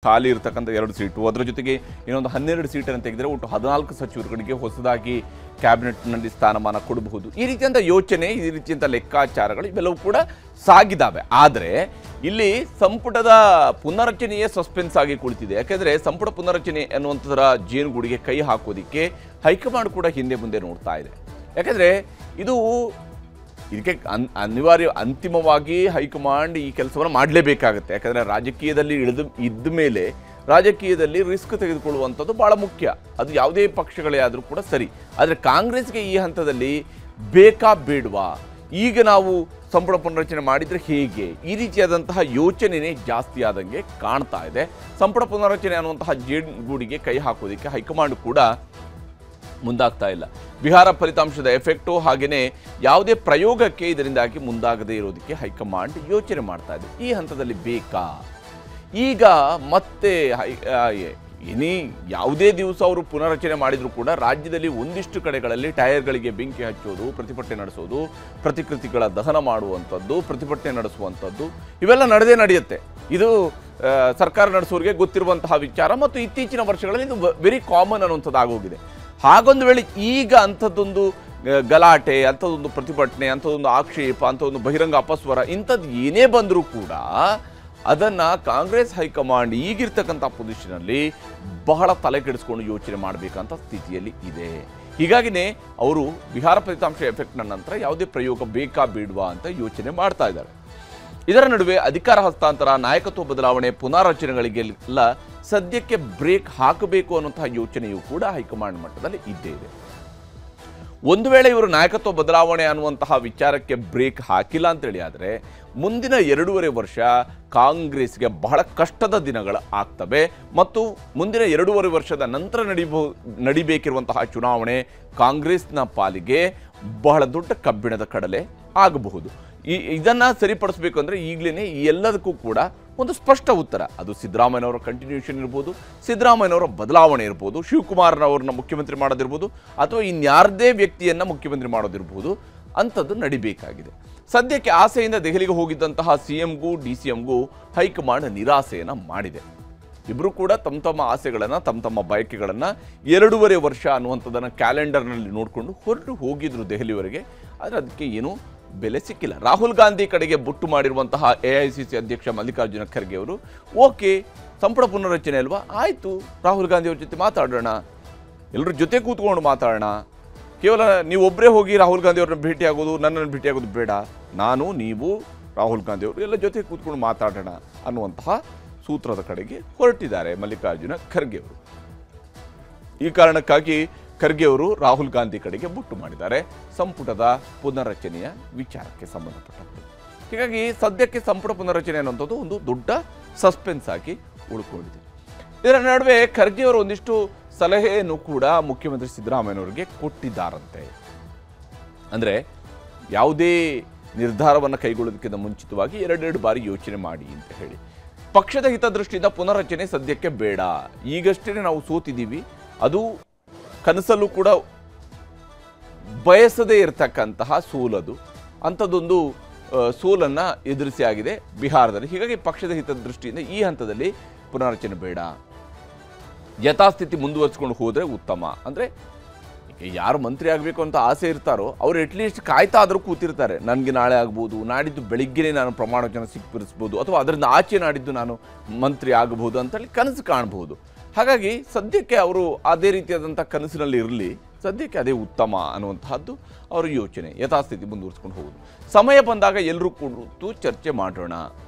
ಖಾಲಿ ಇರತಕ್ಕಂಥ 2 ಸೀಟು, ಅದರ ಜೊತೆಗೆ ಇನ್ನೊಂದು 12 ಸೀಟನ್ನು ತೆಗೆದರೆ ಒಟ್ಟು 14 ಸಚಿವರುಗಳಿಗೆ ಹೊಸದಾಗಿ ಕ್ಯಾಬಿನೆಟ್ನಲ್ಲಿ ಸ್ಥಾನಮಾನ ಕೊಡಬಹುದು. ಈ ರೀತಿಯಂಥ ಯೋಚನೆ, ಈ ರೀತಿಯಂಥ ಲೆಕ್ಕಾಚಾರಗಳು ಇವೆಲ್ಲವೂ ಕೂಡ ಸಾಗಿದ್ದಾವೆ. ಆದರೆ ಇಲ್ಲಿ ಸಂಪುಟದ ಪುನರಚನೆಯೇ ಸಸ್ಪೆನ್ಸ್ ಆಗಿ ಕುಳಿತಿದೆ. ಯಾಕೆಂದರೆ ಸಂಪುಟ ಪುನರಚನೆ ಅನ್ನುವಂಥದ್ರ ಜೇನುಗೂಡಿಗೆ ಕೈ ಹಾಕೋದಿಕ್ಕೆ ಹೈಕಮಾಂಡ್ ಕೂಡ ಹಿಂದೆ ಮುಂದೆ ನೋಡ್ತಾ ಇದೆ. ಯಾಕೆಂದರೆ ಇದಕ್ಕೆ ಅನಿವಾರ್ಯ ಅಂತಿಮವಾಗಿ ಹೈಕಮಾಂಡ್ ಈ ಕೆಲಸವನ್ನು ಮಾಡಲೇಬೇಕಾಗುತ್ತೆ. ಯಾಕಂದರೆ ರಾಜಕೀಯದಲ್ಲಿ ಇದ್ದ ಮೇಲೆ ರಾಜಕೀಯದಲ್ಲಿ ರಿಸ್ಕ್ ತೆಗೆದುಕೊಳ್ಳುವಂಥದ್ದು ಭಾಳ ಮುಖ್ಯ. ಅದು ಯಾವುದೇ ಪಕ್ಷಗಳೇ ಆದರೂ ಕೂಡ ಸರಿ. ಆದರೆ ಕಾಂಗ್ರೆಸ್ಗೆ ಈ ಹಂತದಲ್ಲಿ ಬೇಕಾ ಬೇಡವಾ, ಈಗ ನಾವು ಸಂಪುಟ ಪುನರಚನೆ ಮಾಡಿದರೆ ಹೇಗೆ, ಈ ರೀತಿಯಾದಂತಹ ಯೋಚನೆಯೇ ಜಾಸ್ತಿ ಆದಂಗೆ ಕಾಣ್ತಾ ಇದೆ. ಸಂಪುಟ ಪುನರಚನೆ ಅನ್ನುವಂತಹ ಜೇನುಗೂಡಿಗೆ ಕೈ ಹಾಕೋದಕ್ಕೆ ಹೈಕಮಾಂಡ್ ಕೂಡ ಮುಂದಾಗ್ತಾ ಇಲ್ಲ. ಬಿಹಾರ ಫಲಿತಾಂಶದ ಎಫೆಕ್ಟು ಹಾಗೆಯೇ ಯಾವುದೇ ಪ್ರಯೋಗಕ್ಕೆ ಇದರಿಂದಾಗಿ ಮುಂದಾಗದೇ ಇರೋದಕ್ಕೆ ಹೈಕಮಾಂಡ್ ಯೋಚನೆ ಮಾಡ್ತಾ ಇದೆ. ಈ ಹಂತದಲ್ಲಿ ಬೇಕಾ, ಈಗ ಮತ್ತೆ ಯಾವುದೇ ದಿವಸ ಅವರು ಪುನರಚನೆ ಮಾಡಿದರೂ ಕೂಡ ರಾಜ್ಯದಲ್ಲಿ ಒಂದಿಷ್ಟು ಕಡೆಗಳಲ್ಲಿ ಟೈರ್ಗಳಿಗೆ ಬೆಂಕಿ ಹಚ್ಚೋದು, ಪ್ರತಿಭಟನೆ ನಡೆಸೋದು, ಪ್ರತಿಕೃತಿಗಳ ದಹನ ಮಾಡುವಂಥದ್ದು, ಪ್ರತಿಭಟನೆ ನಡೆಸುವಂಥದ್ದು ಇವೆಲ್ಲ ನಡೆಯುತ್ತೆ. ಇದು ಸರ್ಕಾರ ನಡೆಸೋರಿಗೆ ಗೊತ್ತಿರುವಂತಹ ವಿಚಾರ ಮತ್ತು ಇತ್ತೀಚಿನ ವರ್ಷಗಳಲ್ಲಿ ಇದು ವೆರಿ ಕಾಮನ್ ಅನ್ನುವಂಥದ್ದು ಆಗೋಗಿದೆ. ಹಾಗೊಂದು ವೇಳೆ ಈಗ ಅಂಥದ್ದೊಂದು ಗಲಾಟೆ, ಅಂಥದ್ದೊಂದು ಪ್ರತಿಭಟನೆ, ಅಂಥದ್ದೊಂದು ಆಕ್ಷೇಪ, ಅಂಥದ್ದೊಂದು ಬಹಿರಂಗ ಅಪಸ್ವರ ಇಂಥದ್ದು ಏನೇ ಬಂದರೂ ಕೂಡ ಅದನ್ನು ಕಾಂಗ್ರೆಸ್ ಹೈಕಮಾಂಡ್ ಈಗಿರ್ತಕ್ಕಂಥ ಪೊಸಿಷನಲ್ಲಿ ಬಹಳ ತಲೆ ಕೆಡಿಸ್ಕೊಂಡು ಯೋಚನೆ ಮಾಡಬೇಕಂತ ಸ್ಥಿತಿಯಲ್ಲಿ ಇದೆ. ಹೀಗಾಗಿನೇ ಅವರು ಬಿಹಾರ ಫಲಿತಾಂಶ ಎಫೆಕ್ಟ್ನ ನಂತರ ಯಾವುದೇ ಪ್ರಯೋಗ ಬೇಕಾ ಬೇಡವಾ ಅಂತ ಯೋಚನೆ ಮಾಡ್ತಾ ಇದ್ದಾರೆ. ಇದರ ನಡುವೆ ಅಧಿಕಾರ ಹಸ್ತಾಂತರ, ನಾಯಕತ್ವ ಬದಲಾವಣೆ, ಪುನಾರಚನೆಗಳಿಗೆಲ್ಲ ಸದ್ಯಕ್ಕೆ ಬ್ರೇಕ್ ಹಾಕಬೇಕು ಅನ್ನುವಂತಹ ಯೋಚನೆಯೂ ಕೂಡ ಹೈಕಮಾಂಡ್ ಮಟ್ಟದಲ್ಲಿ ಇದ್ದೇ ಇದೆ. ಒಂದು ವೇಳೆ ಇವರು ನಾಯಕತ್ವ ಬದಲಾವಣೆ ಅನ್ನುವಂತಹ ವಿಚಾರಕ್ಕೆ ಬ್ರೇಕ್ ಹಾಕಿಲ್ಲ ಅಂತೇಳಿ ಆದರೆ ಮುಂದಿನ 2.5 ವರ್ಷ ಕಾಂಗ್ರೆಸ್ಗೆ ಬಹಳ ಕಷ್ಟದ ದಿನಗಳು ಆಗ್ತವೆ. ಮತ್ತು ಮುಂದಿನ 2.5 ವರ್ಷದ ನಂತರ ನಡಿಬೇಕಿರುವಂತಹ ಚುನಾವಣೆ ಕಾಂಗ್ರೆಸ್ನ ಪಾಲಿಗೆ ಬಹಳ ದೊಡ್ಡ ಕಬ್ಬಿಣದ ಕಡಲೆ ಆಗಬಹುದು. ಇದನ್ನು ಸರಿಪಡಿಸಬೇಕು ಅಂದರೆ ಈಗಲೇ ಈ ಎಲ್ಲದಕ್ಕೂ ಕೂಡ ಒಂದು ಸ್ಪಷ್ಟ ಉತ್ತರ, ಅದು ಸಿದ್ದರಾಮಯ್ಯನವರ ಕಂಟಿನ್ಯೂಷನ್ ಇರ್ಬೋದು, ಸಿದ್ದರಾಮಯ್ಯನವರ ಬದಲಾವಣೆ ಇರ್ಬೋದು, ಶಿವಕುಮಾರ್ನವ್ರನ್ನ ಮುಖ್ಯಮಂತ್ರಿ ಮಾಡೋದಿರ್ಬೋದು, ಅಥವಾ ಇನ್ಯಾರದೇ ವ್ಯಕ್ತಿಯನ್ನು ಮುಖ್ಯಮಂತ್ರಿ ಮಾಡೋದಿರ್ಬೋದು, ಅಂಥದ್ದು ನಡಿಬೇಕಾಗಿದೆ. ಸದ್ಯಕ್ಕೆ ಆಸೆಯಿಂದ ದೆಹಲಿಗೆ ಹೋಗಿದ್ದಂತಹ CMಗೂ DCMಗೂ ಹೈಕಮಾಂಡ್ ನಿರಾಸೆಯನ್ನು ಮಾಡಿದೆ. ಇಬ್ಬರು ಕೂಡ ತಮ್ಮ ಆಸೆಗಳನ್ನು, ತಮ್ಮ ಬಯಕೆಗಳನ್ನು 2.5 ವರ್ಷ ಅನ್ನುವಂಥದ್ದನ್ನು ಕ್ಯಾಲೆಂಡರ್ನಲ್ಲಿ ನೋಡಿಕೊಂಡು ಹೊರಟು ಹೋಗಿದ್ರು ದೆಹಲಿವರೆಗೆ. ಆದರೆ ಅದಕ್ಕೆ ಏನೂ ಬೆಲೆ ಸಿಕ್ಕಿಲ್ಲ. ರಾಹುಲ್ ಗಾಂಧಿ ಕಡೆಗೆ ಬೊಟ್ಟು ಮಾಡಿರುವಂತಹ AICC ಅಧ್ಯಕ್ಷ ಮಲ್ಲಿಕಾರ್ಜುನ ಖರ್ಗೆ ಅವರು ಓಕೆ ಸಂಪುಟ ಪುನರಚನೆ ಅಲ್ವಾ, ಆಯಿತು ರಾಹುಲ್ ಗಾಂಧಿ ಅವ್ರ ಜೊತೆ ಮಾತಾಡೋಣ, ಎಲ್ಲರ ಜೊತೆ ಕೂತ್ಕೊಂಡು ಮಾತಾಡೋಣ, ಕೇವಲ ನೀವೊಬ್ಬರೇ ಹೋಗಿ ರಾಹುಲ್ ಗಾಂಧಿ ಅವ್ರನ್ನ ಭೇಟಿಯಾಗೋದು, ನನ್ನನ್ನು ಭೇಟಿಯಾಗೋದು ಬೇಡ, ನಾನು ನೀವು ರಾಹುಲ್ ಗಾಂಧಿ ಅವರು ಎಲ್ಲ ಜೊತೆ ಕೂತ್ಕೊಂಡು ಮಾತಾಡೋಣ ಅನ್ನುವಂತಹ ಸೂತ್ರದ ಕಡೆಗೆ ಹೊರಟಿದ್ದಾರೆ ಮಲ್ಲಿಕಾರ್ಜುನ ಖರ್ಗೆ ಅವರು. ಈ ಕಾರಣಕ್ಕಾಗಿ ಖರ್ಗೆ ಅವರು ರಾಹುಲ್ ಗಾಂಧಿ ಕಡೆಗೆ ಬೊಟ್ಟು ಮಾಡಿದ್ದಾರೆ ಸಂಪುಟದ ಪುನರಚನೆಯ ವಿಚಾರಕ್ಕೆ ಸಂಬಂಧಪಟ್ಟಂತೆ. ಹೀಗಾಗಿ ಸದ್ಯಕ್ಕೆ ಸಂಪುಟ ಪುನರಚನೆ ಅನ್ನುವಂಥದ್ದು ಒಂದು ದೊಡ್ಡ ಸಸ್ಪೆನ್ಸ್ ಆಗಿ ಉಳ್ಕೊಂಡಿದೆ. ಇದರ ನಡುವೆ ಖರ್ಗೆ ಅವರು ಒಂದಿಷ್ಟು ಸಲಹೆಯನ್ನು ಕೂಡ ಮುಖ್ಯಮಂತ್ರಿ ಸಿದ್ದರಾಮಯ್ಯನವರಿಗೆ ಕೊಟ್ಟಿದ್ದಾರಂತೆ. ಅಂದರೆ ಯಾವುದೇ ನಿರ್ಧಾರವನ್ನು ಕೈಗೊಳ್ಳೋದಕ್ಕಿಂತ ಮುಂಚಿತವಾಗಿ 2 ಬಾರಿ ಯೋಚನೆ ಮಾಡಿ ಅಂತ ಹೇಳಿ. ಪಕ್ಷದ ಹಿತದೃಷ್ಟಿಯಿಂದ ಪುನರಚನೆ ಸದ್ಯಕ್ಕೆ ಬೇಡ, ಈಗಷ್ಟೇ ನಾವು ಸೋತಿದ್ದೀವಿ, ಅದು ಕನಸಲ್ಲೂ ಕೂಡ ಬಯಸದೇ ಇರತಕ್ಕಂತಹ ಸೋಲದು, ಅಂಥದ್ದೊಂದು ಸೋಲನ್ನು ಎದುರಿಸಿ ಆಗಿದೆ ಬಿಹಾರದಲ್ಲಿ. ಹೀಗಾಗಿ ಪಕ್ಷದ ಹಿತದೃಷ್ಟಿಯಿಂದ ಈ ಹಂತದಲ್ಲಿ ಪುನರಚನೆ ಬೇಡ, ಯಥಾಸ್ಥಿತಿ ಮುಂದುವರಿಸ್ಕೊಂಡು ಹೋದರೆ ಉತ್ತಮ. ಅಂದರೆ ಯಾರು ಮಂತ್ರಿ ಆಗಬೇಕು ಅಂತ ಆಸೆ ಇರ್ತಾರೋ ಅವರು ಅಟ್ಲೀಸ್ಟ್ ಕಾಯ್ತಾ ಆದರೂ ಕೂತಿರ್ತಾರೆ, ನನಗೆ ನಾಳೆ ಆಗ್ಬೋದು, ನಾಡಿದ್ದು ಬೆಳಿಗ್ಗೆನೇ ನಾನು ಪ್ರಮಾಣ ವಚನ ಸಿಕ್ಕಿರಿಸ್ಬೋದು, ಅಥವಾ ಅದರಿಂದ ಆಚೆ ನಾಡಿದ್ದು ನಾನು ಮಂತ್ರಿ ಆಗಬಹುದು ಅಂತೇಳಿ ಕನಸು ಕಾಣಬಹುದು. ಹಾಗಾಗಿ ಸದ್ಯಕ್ಕೆ ಅವರು ಅದೇ ರೀತಿಯಾದಂಥ ಕನಸಿನಲ್ಲಿ ಇರಲಿ, ಸದ್ಯಕ್ಕೆ ಅದೇ ಉತ್ತಮ ಅನ್ನುವಂತಹದ್ದು ಅವರ ಯೋಚನೆ, ಯಥಾಸ್ಥಿತಿ ಮುಂದುವರಿಸ್ಕೊಂಡು ಹೋಗೋದು. ಸಮಯ ಬಂದಾಗ ಎಲ್ಲರೂ ಕೂತು ಚರ್ಚೆ ಮಾಡೋಣ.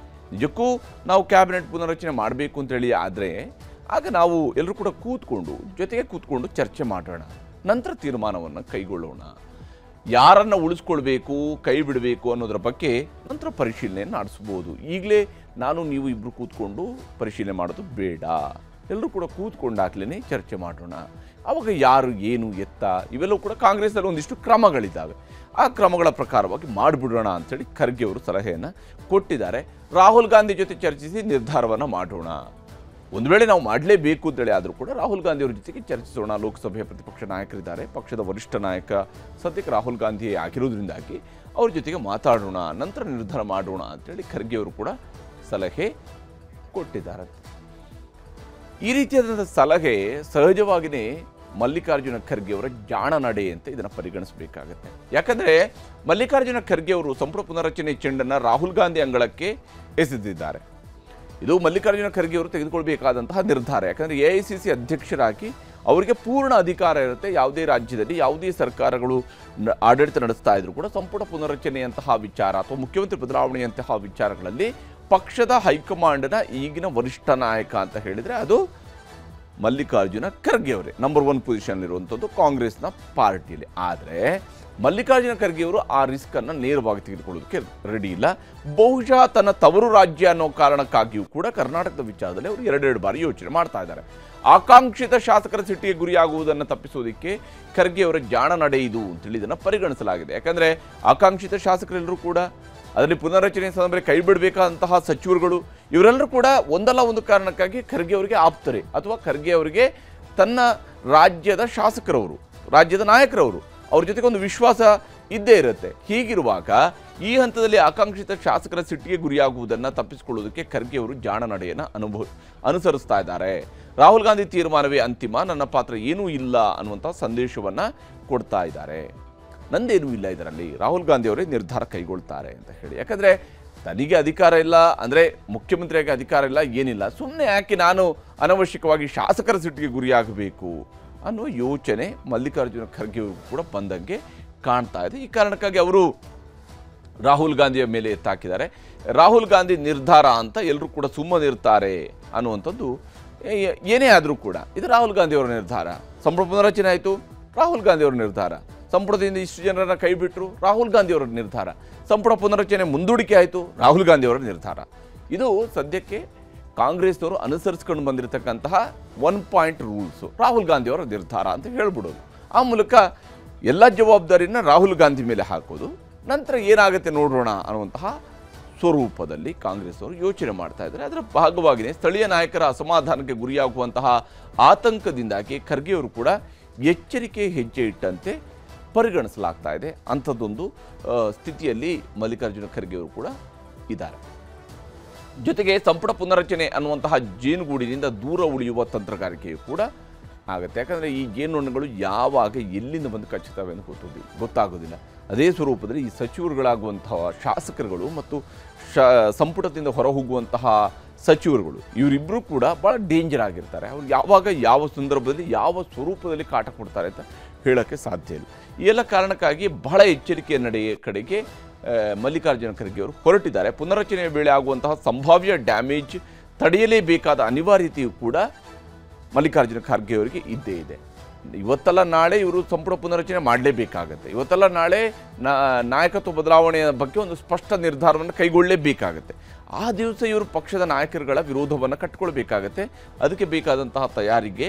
ನಿಜಕ್ಕೂ ನಾವು ಕ್ಯಾಬಿನೆಟ್ ಪುನರಚನೆ ಮಾಡಬೇಕು ಅಂತೇಳಿ ಆದರೆ ಆಗ ನಾವು ಎಲ್ಲರೂ ಕೂಡ ಜೊತೆಗೆ ಕೂತ್ಕೊಂಡು ಚರ್ಚೆ ಮಾಡೋಣ, ನಂತರ ತೀರ್ಮಾನವನ್ನು ಕೈಗೊಳ್ಳೋಣ. ಯಾರನ್ನು ಉಳಿಸ್ಕೊಳ್ಬೇಕು, ಕೈ ಬಿಡಬೇಕು ಅನ್ನೋದರ ಬಗ್ಗೆ ನಂತರ ಪರಿಶೀಲನೆ ನಡೆಸ್ಬೋದು. ಈಗಲೇ ನೀವು ಇಬ್ಬರು ಕೂತ್ಕೊಂಡು ಪರಿಶೀಲನೆ ಮಾಡೋದು ಬೇಡ, ಎಲ್ಲರೂ ಕೂಡ ಕೂತ್ಕೊಂಡಾಗ್ಲೇ ಚರ್ಚೆ ಮಾಡೋಣ. ಆವಾಗ ಯಾರು ಏನು ಎತ್ತ ಇವೆಲ್ಲವೂ ಕೂಡ ಕಾಂಗ್ರೆಸ್ನಲ್ಲಿ ಒಂದಿಷ್ಟು ಕ್ರಮಗಳಿದ್ದಾವೆ, ಆ ಕ್ರಮಗಳ ಪ್ರಕಾರವಾಗಿ ಮಾಡಿಬಿಡೋಣ ಅಂಥೇಳಿ ಖರ್ಗೆ ಅವರು ಸಲಹೆಯನ್ನು ಕೊಟ್ಟಿದ್ದಾರೆ. ರಾಹುಲ್ ಗಾಂಧಿ ಜೊತೆ ಚರ್ಚಿಸಿ ನಿರ್ಧಾರವನ್ನು ಮಾಡೋಣ. ಒಂದು ವೇಳೆ ನಾವು ಮಾಡಲೇಬೇಕು ಅಂತೇಳಿ ಆದರೂ ಕೂಡ ರಾಹುಲ್ ಗಾಂಧಿ ಅವರ ಜೊತೆಗೆ ಚರ್ಚಿಸೋಣ. ಲೋಕಸಭೆಯ ಪ್ರತಿಪಕ್ಷ ನಾಯಕರಿದ್ದಾರೆ, ಪಕ್ಷದ ವರಿಷ್ಠ ನಾಯಕ ಸದ್ಯಕ್ಕೆ ರಾಹುಲ್ ಗಾಂಧಿ ಆಗಿರೋದ್ರಿಂದಾಗಿ ಅವ್ರ ಜೊತೆಗೆ ಮಾತಾಡೋಣ, ನಂತರ ನಿರ್ಧಾರ ಮಾಡೋಣ ಅಂತೇಳಿ ಖರ್ಗೆ ಅವರು ಕೂಡ ಸಲಹೆ ಕೊಟ್ಟಿದ್ದಾರೆ. ಈ ರೀತಿಯಾದಂಥ ಸಲಹೆ ಸಹಜವಾಗಿಯೇ ಮಲ್ಲಿಕಾರ್ಜುನ ಖರ್ಗೆ ಅವರ ಜಾಣ ನಡೆ ಅಂತ ಇದನ್ನು ಪರಿಗಣಿಸಬೇಕಾಗತ್ತೆ. ಯಾಕಂದರೆ ಮಲ್ಲಿಕಾರ್ಜುನ ಖರ್ಗೆ ಅವರು ಸಂಪುಟ ಪುನರಚನೆ ಚೆಂಡನ್ನು ರಾಹುಲ್ ಗಾಂಧಿ ಅಂಗಳಕ್ಕೆ ಎಸೆದಿದ್ದಾರೆ. ಇದು ಮಲ್ಲಿಕಾರ್ಜುನ ಖರ್ಗೆ ಅವರು ತೆಗೆದುಕೊಳ್ಬೇಕಾದಂತಹ ನಿರ್ಧಾರ. ಯಾಕಂದರೆ AICC ಅಧ್ಯಕ್ಷರಾಗಿ ಅವರಿಗೆ ಪೂರ್ಣ ಅಧಿಕಾರ ಇರುತ್ತೆ. ಯಾವುದೇ ರಾಜ್ಯದಲ್ಲಿ ಯಾವುದೇ ಸರ್ಕಾರಗಳು ಆಡಳಿತ ನಡೆಸ್ತಾ ಇದ್ರು ಕೂಡ ಸಂಪುಟ ಪುನರಚನೆಯಂತಹ ವಿಚಾರ ಅಥವಾ ಮುಖ್ಯಮಂತ್ರಿ ಬದಲಾವಣೆಯಂತಹ ವಿಚಾರಗಳಲ್ಲಿ ಪಕ್ಷದ ಹೈಕಮಾಂಡ್ನ ಈಗಿನ ವರಿಷ್ಠ ನಾಯಕ ಅಂತ ಹೇಳಿದರೆ ಅದು ಮಲ್ಲಿಕಾರ್ಜುನ ಖರ್ಗೆ ಅವರೇ ನಂಬರ್ 1 ಪೊಸಿಷನ್ ಇರುವಂಥದ್ದು ಕಾಂಗ್ರೆಸ್ನ ಪಾರ್ಟಿಯಲ್ಲಿ. ಆದರೆ ಮಲ್ಲಿಕಾರ್ಜುನ ಖರ್ಗೆ ಅವರು ಆ ರಿಸ್ಕನ್ನು ನೇರವಾಗಿ ತೆಗೆದುಕೊಳ್ಳೋದಕ್ಕೆ ರೆಡಿ ಇಲ್ಲ. ಬಹುಶಃ ತನ್ನ ತವರು ರಾಜ್ಯ ಅನ್ನೋ ಕಾರಣಕ್ಕಾಗಿಯೂ ಕೂಡ ಕರ್ನಾಟಕದ ವಿಚಾರದಲ್ಲಿ ಅವರು 2 ಬಾರಿ ಯೋಚನೆ ಮಾಡ್ತಾ ಇದ್ದಾರೆ. ಆಕಾಂಕ್ಷಿತ ಶಾಸಕರ ಸಿಟ್ಟಿಗೆ ಗುರಿಯಾಗುವುದನ್ನು ತಪ್ಪಿಸೋದಕ್ಕೆ ಖರ್ಗೆ ಅವರ ಜಾಣ ನಡೆ ಇದು ಅಂತೇಳಿ ಇದನ್ನು ಪರಿಗಣಿಸಲಾಗಿದೆ. ಯಾಕಂದರೆ ಆಕಾಂಕ್ಷಿತ ಶಾಸಕರೆಲ್ಲರೂ ಕೂಡ ಅದರಲ್ಲಿ ಪುನರ್ರಚನೆ ಸಂದರ್ಭದಲ್ಲಿ ಕೈ ಬಿಡಬೇಕಾದಂತಹ ಸಚಿವರುಗಳು ಇವರೆಲ್ಲರೂ ಕೂಡ ಒಂದಲ್ಲ ಒಂದು ಕಾರಣಕ್ಕಾಗಿ ಖರ್ಗೆ ಅವರಿಗೆ ಆಪ್ತರೆ ಅಥವಾ ಖರ್ಗೆ ಅವರಿಗೆ ತನ್ನ ರಾಜ್ಯದ ಶಾಸಕರವರು, ರಾಜ್ಯದ ನಾಯಕರವರು, ಅವ್ರ ಜೊತೆಗೆ ಒಂದು ವಿಶ್ವಾಸ ಇದ್ದೇ ಇರುತ್ತೆ. ಹೀಗಿರುವಾಗ ಈ ಹಂತದಲ್ಲಿ ಆಕಾಂಕ್ಷಿತ ಶಾಸಕರ ಸಿಟ್ಟಿಗೆ ಗುರಿಯಾಗುವುದನ್ನು ತಪ್ಪಿಸಿಕೊಳ್ಳುವುದಕ್ಕೆ ಖರ್ಗೆ ಅವರು ಜಾಣ ನಡೆಯನ್ನು ಅನುಸರಿಸ್ತಾ ಇದ್ದಾರೆ. ರಾಹುಲ್ ಗಾಂಧಿ ತೀರ್ಮಾನವೇ ಅಂತಿಮ, ನನ್ನ ಪಾತ್ರ ಏನೂ ಇಲ್ಲ ಅನ್ನುವಂಥ ಸಂದೇಶವನ್ನು ಕೊಡ್ತಾ ಇದ್ದಾರೆ. ನಂದೇನೂ ಇಲ್ಲ ಇದರಲ್ಲಿ, ರಾಹುಲ್ ಗಾಂಧಿ ಅವರೇ ನಿರ್ಧಾರ ಕೈಗೊಳ್ತಾರೆ ಅಂತ ಹೇಳಿ. ಯಾಕಂದರೆ ತನಗೆ ಅಧಿಕಾರ ಇಲ್ಲ, ಅಂದರೆ ಮುಖ್ಯಮಂತ್ರಿಯಾಗಿ ಅಧಿಕಾರ ಇಲ್ಲ, ಏನಿಲ್ಲ, ಸುಮ್ಮನೆ ಯಾಕೆ ನಾನು ಅನವಶ್ಯಕವಾಗಿ ಶಾಸಕರ ಸಿಟ್ಟಿಗೆ ಗುರಿಯಾಗಬೇಕು ಅನ್ನುವ ಯೋಚನೆ ಮಲ್ಲಿಕಾರ್ಜುನ ಖರ್ಗೆ ಅವರು ಕೂಡ ಬಂದಂಗೆ ಕಾಣ್ತಾ ಇದೆ. ಈ ಕಾರಣಕ್ಕಾಗಿ ಅವರು ರಾಹುಲ್ ಗಾಂಧಿಯ ಮೇಲೆ ಎತ್ತಾಕಿದ್ದಾರೆ. ರಾಹುಲ್ ಗಾಂಧಿ ನಿರ್ಧಾರ ಅಂತ ಎಲ್ಲರೂ ಕೂಡ ಸುಮ್ಮನಿರ್ತಾರೆ ಅನ್ನುವಂಥದ್ದು ಏನೇ ಆದರೂ ಕೂಡ ಇದು ರಾಹುಲ್ ಗಾಂಧಿ ಅವರ ನಿರ್ಧಾರ. ಸಂಪುಟ ಪುನರಚನೆ ಆಯಿತು, ರಾಹುಲ್ ಗಾಂಧಿ ಅವರ ನಿರ್ಧಾರ. ಸಂಪುಟದಿಂದ ಇಷ್ಟು ಜನರನ್ನು ಕೈ ಬಿಟ್ಟರು, ರಾಹುಲ್ ಗಾಂಧಿ ಅವರ ನಿರ್ಧಾರ. ಸಂಪುಟ ಪುನರಚನೆ ಮುಂದೂಡಿಕೆ ಆಯಿತು, ರಾಹುಲ್ ಗಾಂಧಿ ಅವರ ನಿರ್ಧಾರ. ಇದು ಸದ್ಯಕ್ಕೆ ಕಾಂಗ್ರೆಸ್ನವರು ಅನುಸರಿಸ್ಕೊಂಡು ಬಂದಿರತಕ್ಕಂತಹ 1 ಪಾಯಿಂಟ್ ರೂಲ್ಸು, ರಾಹುಲ್ ಗಾಂಧಿ ಅವರ ನಿರ್ಧಾರ ಅಂತ ಹೇಳ್ಬಿಡೋದು. ಆ ಮೂಲಕ ಎಲ್ಲ ಜವಾಬ್ದಾರಿನ ರಾಹುಲ್ ಗಾಂಧಿ ಮೇಲೆ ಹಾಕೋದು, ನಂತರ ಏನಾಗುತ್ತೆ ನೋಡೋಣ ಅನ್ನುವಂತಹ ಸ್ವರೂಪದಲ್ಲಿ ಕಾಂಗ್ರೆಸ್ನವರು ಯೋಚನೆ ಮಾಡ್ತಾ ಇದ್ದಾರೆ. ಅದರ ಭಾಗವಾಗಿಯೇ ಸ್ಥಳೀಯ ನಾಯಕರ ಅಸಮಾಧಾನಕ್ಕೆ ಗುರಿಯಾಗುವಂತಹ ಆತಂಕದಿಂದಾಗಿ ಖರ್ಗೆ ಅವರು ಕೂಡ ಎಚ್ಚರಿಕೆ ಹೆಜ್ಜೆ ಇಟ್ಟಂತೆ ಪರಿಗಣಿಸಲಾಗ್ತಾ ಇದೆ. ಅಂಥದ್ದೊಂದು ಸ್ಥಿತಿಯಲ್ಲಿ ಮಲ್ಲಿಕಾರ್ಜುನ ಖರ್ಗೆ ಅವರು ಕೂಡ ಇದ್ದಾರೆ. ಜೊತೆಗೆ ಸಂಪುಟ ಪುನರಚನೆ ಅನ್ನುವಂತಹ ಜೇನುಗೂಡಿನಿಂದ ದೂರ ಉಳಿಯುವ ತಂತ್ರಗಾರಿಕೆಯು ಕೂಡ ಆಗುತ್ತೆ. ಯಾಕಂದರೆ ಈ ಜೇನುನೊಣಗಳು ಯಾವಾಗ ಎಲ್ಲಿಂದ ಬಂದು ಕಚ್ಚುತ್ತವೆ ಅಂತ ಗೊತ್ತಾಗೋದಿಲ್ಲ. ಅದೇ ಸ್ವರೂಪದಲ್ಲಿ ಈ ಸಚಿವರುಗಳಾಗುವಂತಹ ಶಾಸಕರುಗಳು ಮತ್ತು ಸಂಪುಟದಿಂದ ಹೊರಹೋಗುವಂತಹ ಸಚಿವರುಗಳು ಇವರಿಬ್ಬರು ಕೂಡ ಭಾಳ ಡೇಂಜರ್ ಆಗಿರ್ತಾರೆ. ಅವರು ಯಾವಾಗ ಯಾವ ಸಂದರ್ಭದಲ್ಲಿ ಯಾವ ಸ್ವರೂಪದಲ್ಲಿ ಕಾಟ ಕೊಡ್ತಾರೆ ಅಂತ ಹೇಳೋಕ್ಕೆ ಸಾಧ್ಯ ಇಲ್ಲ. ಈ ಎಲ್ಲ ಕಾರಣಕ್ಕಾಗಿ ಬಹಳ ಎಚ್ಚರಿಕೆಯ ನಡೆಯ ಕಡೆಗೆ ಮಲ್ಲಿಕಾರ್ಜುನ ಖರ್ಗೆ ಅವರು ಹೊರಟಿದ್ದಾರೆ. ಪುನರಚನೆಯ ವೇಳೆ ಆಗುವಂತಹ ಸಂಭಾವ್ಯ ಡ್ಯಾಮೇಜ್ ತಡೆಯಲೇಬೇಕಾದ ಅನಿವಾರ್ಯತೆಯೂ ಕೂಡ ಮಲ್ಲಿಕಾರ್ಜುನ ಖರ್ಗೆ ಅವರಿಗೆ ಇದ್ದೇ ಇದೆ. ಇವತ್ತಲ್ಲ ನಾಳೆ ಇವರು ಸಂಪುಟ ಪುನರಚನೆ ಮಾಡಲೇಬೇಕಾಗತ್ತೆ. ಇವತ್ತಲ್ಲ ನಾಳೆ ನಾಯಕತ್ವ ಬದಲಾವಣೆಯ ಬಗ್ಗೆ ಒಂದು ಸ್ಪಷ್ಟ ನಿರ್ಧಾರವನ್ನು ಕೈಗೊಳ್ಳಲೇಬೇಕಾಗತ್ತೆ. ಆ ದಿವಸ ಇವರು ಪಕ್ಷದ ನಾಯಕರುಗಳ ವಿರೋಧವನ್ನು ಕಟ್ಟಿಕೊಳ್ಬೇಕಾಗತ್ತೆ. ಅದಕ್ಕೆ ಬೇಕಾದಂತಹ ತಯಾರಿಗೆ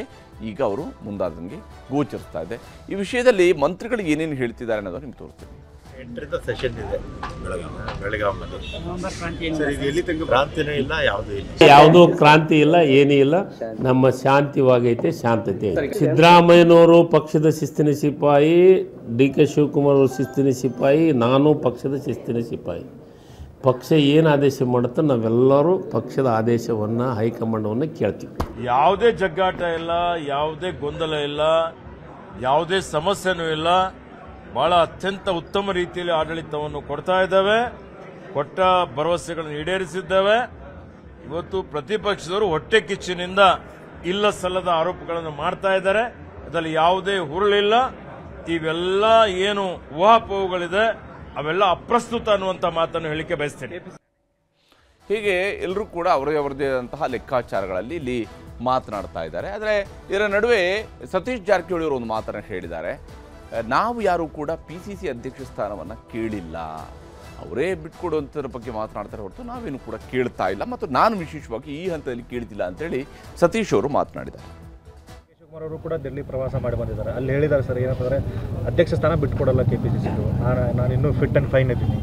ಈಗ ಅವರು ಮುಂದಾದಂಗೆ ಗೋಚರಿಸ್ತಾ ಇದೆ. ಈ ವಿಷಯದಲ್ಲಿ ಮಂತ್ರಿಗಳು ಏನೇನು ಹೇಳ್ತಿದ್ದಾರೆ ಅನ್ನೋದು ನಿಮ್ಗೆ ತೋರಿಸ್ತೀನಿ. 8ರಿಂದ ಸೆಷನ್ ಇದೆ ಬೆಳಗಾವಿಯಲ್ಲಿ. ಕ್ರಾಂತಿನೂ ಇಲ್ಲ, ಯಾವುದೂ ಕ್ರಾಂತಿ ಇಲ್ಲ, ಏನೂ ಇಲ್ಲ. ನಮ್ಮ ಶಾಂತಿವಾಗೈತೆ, ಶಾಂತತೆ. ಸಿದ್ದರಾಮಯ್ಯನವರು ಪಕ್ಷದ ಶಿಸ್ತಿನ ಸಿಪಾಯಿ, DK ಶಿವಕುಮಾರ್ ಅವರು ಶಿಸ್ತಿನ ಸಿಪಾಯಿ, ನಾನು ಪಕ್ಷದ ಶಿಸ್ತಿನ ಸಿಪಾಯಿ. ಪಕ್ಷ ಏನು ಆದೇಶ ಮಾಡುತ್ತೋ ನಾವೆಲ್ಲರೂ ಪಕ್ಷದ ಆದೇಶವನ್ನು ಹೈಕಮಾಂಡವನ್ನು ಕೇಳ್ತೀವಿ. ಯಾವುದೇ ಜಗ್ಗಾಟ ಇಲ್ಲ, ಯಾವುದೇ ಗೊಂದಲ ಇಲ್ಲ, ಯಾವುದೇ ಸಮಸ್ಯೆನೂ ಇಲ್ಲ. ಬಹಳ ಅತ್ಯಂತ ಉತ್ತಮ ರೀತಿಯಲ್ಲಿ ಆಡಳಿತವನ್ನು ಕೊಡ್ತಾ ಇದ್ದಾವೆ. ಕೊಟ್ಟ ಭರವಸೆಗಳನ್ನು ಈಡೇರಿಸಿದ್ದೇವೆ. ಇವತ್ತು ಪ್ರತಿಪಕ್ಷದವರು ಹೊಟ್ಟೆ ಕಿಚ್ಚಿನಿಂದ ಇಲ್ಲ ಸಲ್ಲದ ಆರೋಪಗಳನ್ನು ಮಾಡ್ತಾ ಇದ್ದಾರೆ. ಅದರಲ್ಲಿ ಯಾವುದೇ ಹುರುಳಿಲ್ಲ. ಇವೆಲ್ಲ ಏನು ಊಹಾಪೋಹಗಳಿದೆ ಅವೆಲ್ಲ ಅಪ್ರಸ್ತುತ ಅನ್ನುವಂಥ ಮಾತನ್ನು ಹೇಳಿಕೆ ಬಯಸ್ತೇನೆ. ಹೀಗೆ ಎಲ್ಲರೂ ಕೂಡ ಅವರದೇ ಆದಂತಹ ಲೆಕ್ಕಾಚಾರಗಳಲ್ಲಿ ಇಲ್ಲಿ ಮಾತನಾಡ್ತಾ ಇದ್ದಾರೆ. ಆದರೆ ಇದರ ನಡುವೆ ಸತೀಶ್ ಜಾರಕಿಹೊಳಿ ಅವರು ಒಂದು ಮಾತನ್ನು ಹೇಳಿದ್ದಾರೆ. ನಾವು ಯಾರೂ ಕೂಡ PCC ಅಧ್ಯಕ್ಷ ಸ್ಥಾನವನ್ನು ಕೇಳಿಲ್ಲ, ಅವರೇ ಬಿಟ್ಕೊಡುವಂಥದ್ರ ಬಗ್ಗೆ ಮಾತನಾಡ್ತಾರೆ ಹೊರತು ನಾವೇನು ಕೂಡ ಕೇಳ್ತಾ ಇಲ್ಲ, ಮತ್ತು ನಾನು ವಿಶೇಷವಾಗಿ ಈ ಹಂತದಲ್ಲಿ ಕೇಳ್ತಿಲ್ಲ ಅಂತೇಳಿ ಸತೀಶ್ ಅವರು ಮಾತನಾಡಿದ್ದಾರೆ. ಶಿವಕುಮಾರ್ ಅವರು ಕೂಡ ದಿಲ್ಲಿ ಪ್ರವಾಸ ಮಾಡಿ ಬಂದಿದ್ದಾರೆ. ಅಲ್ಲಿ ಹೇಳಿದ್ದಾರೆ ಸರ್, ಏನಂತಂದರೆ ಅಧ್ಯಕ್ಷ ಸ್ಥಾನ ಬಿಟ್ಕೊಡಲ್ಲ KPCC. ನಾನು ಇನ್ನೂ ಫಿಟ್ ಆ್ಯಂಡ್ ಫೈನ್ ಇದ್ದೀನಿ.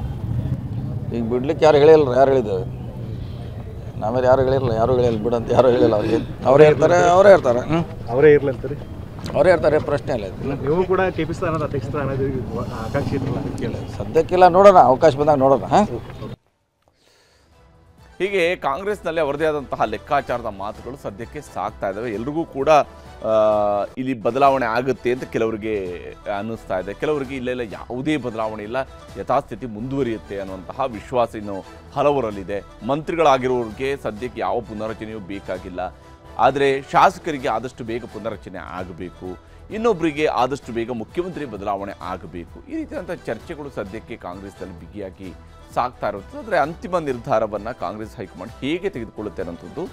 ಈಗ ಬಿಡ್ಲಿಕ್ಕೆ ಯಾರು ಹೇಳಿಲ್ಲ, ಯಾರು ಹೇಳಿದ್ದೇವೆ ನಾವೇಲೆ ಯಾರು ಹೇಳಿರಲ್ಲ, ಯಾರು ಹೇಳಿಲ್ಲ ಬಿಡಂತ ಯಾರು ಹೇಳಿಲ್ಲ. ಅವ್ರಿಗೆ ಅವರೇ ಇರ್ತಾರೆ, ಅವರೇ ಇರ್ತಾರೆ, ಅವರೇ ಇರಲಿ ಅಂತಾರೆ, ಅವರೇ ಇರ್ತಾರೆ, ಪ್ರಶ್ನೆ ಇಲ್ಲ. ನೀವು ಕೂಡ KPCC ಸ್ಥಾನದ ಅಧ್ಯಕ್ಷ ಸ್ಥಾನ ಆಕಾಂಕ್ಷಿ ಇರಲ್ಲ ಕೇಳಿ ಸದ್ಯಕ್ಕಿಲ್ಲ, ನೋಡೋಣ ಅವಕಾಶ ಬಂದಾಗ ನೋಡೋಣ. ಹೀಗೆ ಕಾಂಗ್ರೆಸ್ನಲ್ಲಿ ಅವರದೇ ಆದಂತಹ ಲೆಕ್ಕಾಚಾರದ ಮಾತುಗಳು ಸದ್ಯಕ್ಕೆ ಸಾಗ್ತಾ ಇದ್ದಾವೆ. ಎಲ್ರಿಗೂ ಕೂಡ ಇಲ್ಲಿ ಬದಲಾವಣೆ ಆಗುತ್ತೆ ಅಂತ ಕೆಲವರಿಗೆ ಅನ್ನಿಸ್ತಾ ಇದೆ, ಕೆಲವರಿಗೆ ಇಲ್ಲೆಲ್ಲ ಯಾವುದೇ ಬದಲಾವಣೆ ಇಲ್ಲ, ಯಥಾಸ್ಥಿತಿ ಮುಂದುವರಿಯುತ್ತೆ ಅನ್ನುವಂತಹ ವಿಶ್ವಾಸ ಇನ್ನು ಹಲವರಲ್ಲಿದೆ. ಮಂತ್ರಿಗಳಾಗಿರೋರಿಗೆ ಸದ್ಯಕ್ಕೆ ಯಾವ ಪುನರಚನೆಯೂ ಬೇಕಾಗಿಲ್ಲ, ಆದರೆ ಶಾಸಕರಿಗೆ ಆದಷ್ಟು ಬೇಗ ಪುನರಚನೆ ಆಗಬೇಕು, ಇನ್ನೊಬ್ಬರಿಗೆ ಆದಷ್ಟು ಬೇಗ ಮುಖ್ಯಮಂತ್ರಿ ಬದಲಾವಣೆ ಆಗಬೇಕು. ಈ ರೀತಿಯಾದಂಥ ಚರ್ಚೆಗಳು ಸದ್ಯಕ್ಕೆ ಕಾಂಗ್ರೆಸ್ನಲ್ಲಿ ಬಿಗಿಯಾಗಿ ಸಾಗ್ತಾ ಇರುತ್ತೆ. ಆದರೆ ಅಂತಿಮ ನಿರ್ಧಾರವನ್ನು ಕಾಂಗ್ರೆಸ್ ಹೈಕಮಾಂಡ್ ಹೇಗೆ ತೆಗೆದುಕೊಳ್ಳುತ್ತೆ ಅನ್ನೋಂಥದ್ದು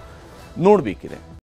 ನೋಡಬೇಕಿದೆ.